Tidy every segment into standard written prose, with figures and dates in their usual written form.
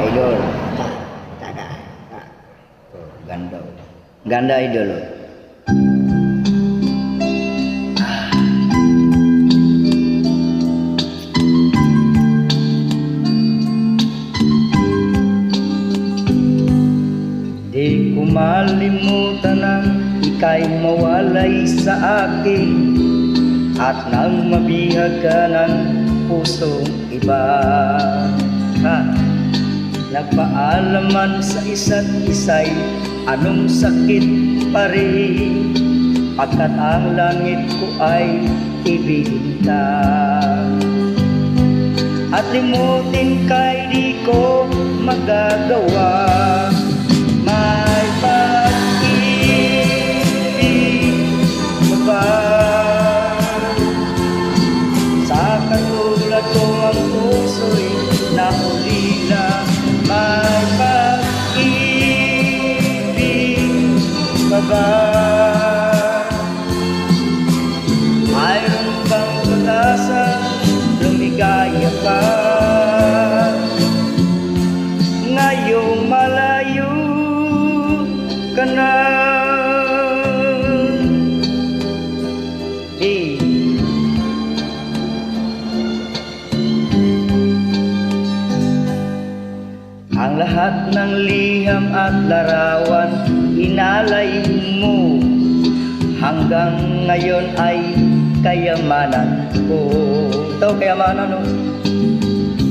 idol. Taga. Tuh, ganda. Ganda idol. Di ko malimutan ang ika'y mawalay sa akin at nang mabihag ka ng pusong iba. Nagpaalaman sa isa't isa'y anong sakit pa rin, pagkat ang langit ko ay ibigin ka. At limutin ka'y di ko magagawa. May pag-ibig mo ba sa katulad ko ang puso'y naulila? May pag-ibig mo ba? Mayroon bang pag-asa lumigaya ka ngayong malayo ka na? Ang lahat ng liham at larawan inalay mo, hanggang ngayon ay kayamanan ko. Ito kayamanan, no?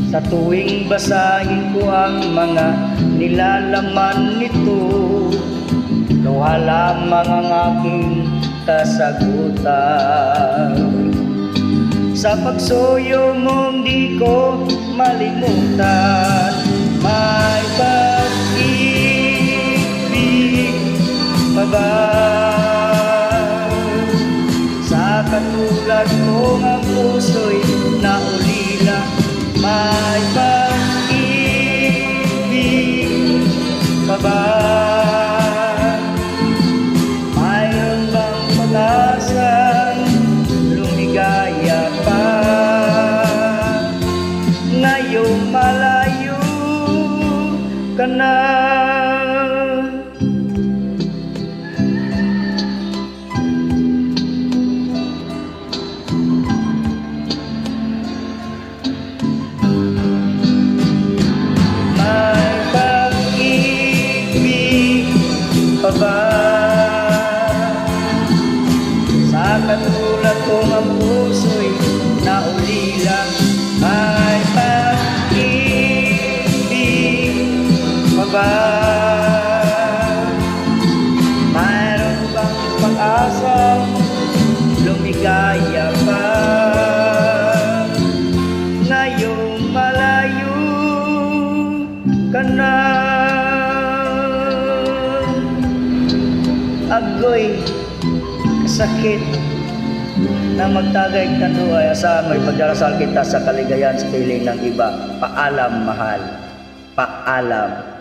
Sa tuwing basahin ko ang mga nilalaman nito, luha lamang ang aking kasagutan. Sa pagsuyo mong di ko malimutan, may pag-ibig pa ba sa katulad ko ang puso'y naulila? May pag-ibig pa ba? Mayroon bang pag-asang lumigaya pa ngayong malayo ka na? May pag-ibig pa ba sa katulad kong ang puso'y naulila? May pag-ibig pa ba? Mayroon bang pag-asang lumigaya pa ngayong malayo ka na? Agoy kasakit na magtagay kanduay, asahan mo'y pagdarasal kita sa kaligayahan sa piling ng iba. Paalam, mahal. Paalam.